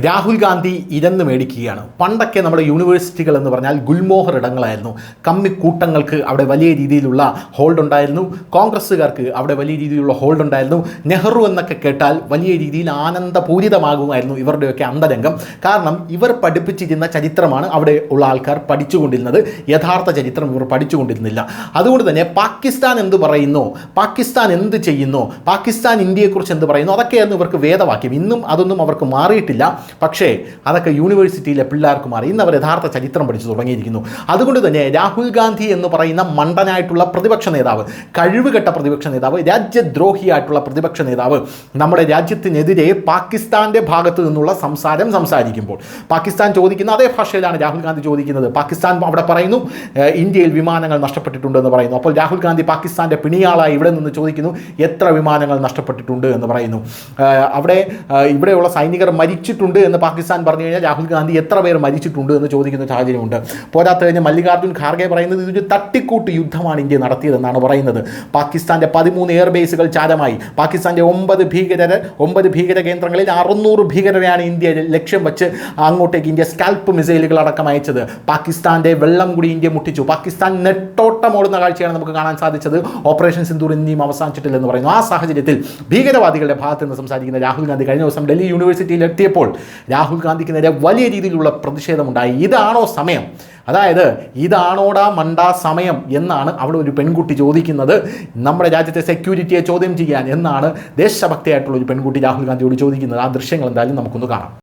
രാഹുൽ ഗാന്ധി ഇരന്ന് മേടിക്കുകയാണ്. പണ്ടൊക്കെ നമ്മുടെ യൂണിവേഴ്സിറ്റികൾ എന്ന് പറഞ്ഞാൽ ഗുൽമോഹർ ഇടങ്ങളായിരുന്നു. കമ്മിക്കൂട്ടങ്ങൾക്ക് അവിടെ വലിയ രീതിയിലുള്ള ഹോൾഡ് ഉണ്ടായിരുന്നു. കോൺഗ്രസ്സുകാർക്ക് അവിടെ വലിയ രീതിയിലുള്ള ഹോൾഡ് ഉണ്ടായിരുന്നു. നെഹ്റു എന്നൊക്കെ കേട്ടാൽ വലിയ രീതിയിൽ ആനന്ദപൂരിതമാകുമായിരുന്നു ഇവരുടെയൊക്കെ അന്തരംഗം. കാരണം ഇവർ പഠിപ്പിച്ചിരുന്ന ചരിത്രമാണ് അവിടെ ഉള്ള ആൾക്കാർ പഠിച്ചുകൊണ്ടിരുന്നത്. യഥാർത്ഥ ചരിത്രം ഇവർ പഠിച്ചുകൊണ്ടിരുന്നില്ല. അതുകൊണ്ട് തന്നെ പാകിസ്ഥാൻ എന്ത് പറയുന്നു, പാകിസ്ഥാൻ എന്ത് ചെയ്യുന്നു, പാകിസ്ഥാൻ ഇന്ത്യയെക്കുറിച്ച് എന്ത് പറയുന്നു, അതൊക്കെയായിരുന്നു ഇവർക്ക് വേദവാക്യം. ഇന്നും അതൊന്നും അവർക്ക് മാറിയിട്ടില്ല. പക്ഷേ അതൊക്കെ യൂണിവേഴ്സിറ്റിയിലെ പിള്ളേർക്ക് മാറി. ഇന്ന് അവർ യഥാർത്ഥ ചരിത്രം പഠിച്ചു തുടങ്ങിയിരിക്കുന്നു. അതുകൊണ്ട് തന്നെ രാഹുൽ ഗാന്ധി എന്ന് പറയുന്ന മണ്ടനായിട്ടുള്ള പ്രതിപക്ഷ നേതാവ്, കഴിവുകെട്ട പ്രതിപക്ഷ നേതാവ്, രാജ്യദ്രോഹിയായിട്ടുള്ള പ്രതിപക്ഷ നേതാവ് നമ്മുടെ രാജ്യത്തിനെതിരെ പാകിസ്ഥാൻ്റെ ഭാഗത്തു നിന്നുള്ള സംസാരിക്കുമ്പോൾ പാകിസ്ഥാൻ ചോദിക്കുന്ന അതേ ഭാഷയിലാണ് രാഹുൽ ഗാന്ധി ചോദിക്കുന്നത്. പാകിസ്ഥാൻ അവിടെ പറയുന്നു ഇന്ത്യയിൽ വിമാനങ്ങൾ നഷ്ടപ്പെട്ടിട്ടുണ്ട് എന്ന് പറയുന്നു. അപ്പോൾ രാഹുൽ ഗാന്ധി പാകിസ്ഥാൻ്റെ പിണിയാളായി ഇവിടെ നിന്ന് ചോദിക്കുന്നു എത്ര വിമാനങ്ങൾ നഷ്ടപ്പെട്ടിട്ടുണ്ട് എന്ന് പറയുന്നു. ഇവിടെയുള്ള സൈനികർ മരിച്ചിട്ടുണ്ട് എന്ന് പാകിസ്ഥാൻ പറഞ്ഞു കഴിഞ്ഞാൽ രാഹുൽ ഗാന്ധി എത്ര പേർ മരിച്ചിട്ടുണ്ട് എന്ന് ചോദിക്കുന്ന സാഹചര്യമുണ്ട്. പോരാത്ത കഴിഞ്ഞ് മല്ലികാർജ്ജുൻ ഖാർഗെ പറയുന്നത് ഇതൊരു തട്ടിക്കൂട്ട് യുദ്ധമാണ് ഇന്ത്യ നടത്തിയതെന്നാണ് പറയുന്നത്. പാകിസ്ഥാൻ്റെ 13 എയർബേസുകൾ ചാരമായി. പാകിസ്ഥാൻ്റെ 9 ഭീകര കേന്ദ്രങ്ങളിൽ 600 ഭീകരരെയാണ് ഇന്ത്യ ലക്ഷ്യം വെച്ച് അങ്ങോട്ടേക്ക് ഇന്ത്യ സ്കാൽപ്പ് മിസൈലുകൾ അടക്കം അയച്ചത്. പാകിസ്ഥാൻ്റെ വെള്ളം കൂടി ഇന്ത്യ മുട്ടിച്ചു. പാകിസ്ഥാൻ നെട്ടോട്ടമോടുന്ന കാഴ്ചയാണ് നമുക്ക് കാണാൻ സാധിച്ചത്. ഓപ്പറേഷൻ സിന്ദൂർ ഇനിയും അവസാനിച്ചിട്ടില്ലെന്ന് പറയുന്നു. ആ സാഹചര്യത്തിൽ ഭീകരവാദികളുടെ ഭാഗത്ത് നിന്ന് സംസാരിക്കുന്ന രാഹുൽ ഗാന്ധി കഴിഞ്ഞ ദിവസം ഡൽഹി യൂണിവേഴ്സിറ്റിയിൽ എത്തിയപ്പോൾ രാഹുൽ ഗാന്ധിക്ക് നേരെ വലിയ രീതിയിലുള്ള പ്രതിഷേധമുണ്ടായി. ഇതാണോ സമയം, അതായത് ഇതാണോടാ മണ്ടാ സമയം എന്നാണ് അവിടെ ഒരു പെൺകുട്ടി ചോദിക്കുന്നത്. നമ്മുടെ രാജ്യത്തെ സെക്യൂരിറ്റിയെ ചോദ്യം ചെയ്യാൻ എന്നാണ് ദേശഭക്തിയായിട്ടുള്ള ഒരു പെൺകുട്ടി രാഹുൽ ഗാന്ധിയോട് ചോദിക്കുന്നത്. ആ ദൃശ്യങ്ങൾ എന്തായാലും നമുക്കൊന്ന് കാണാം.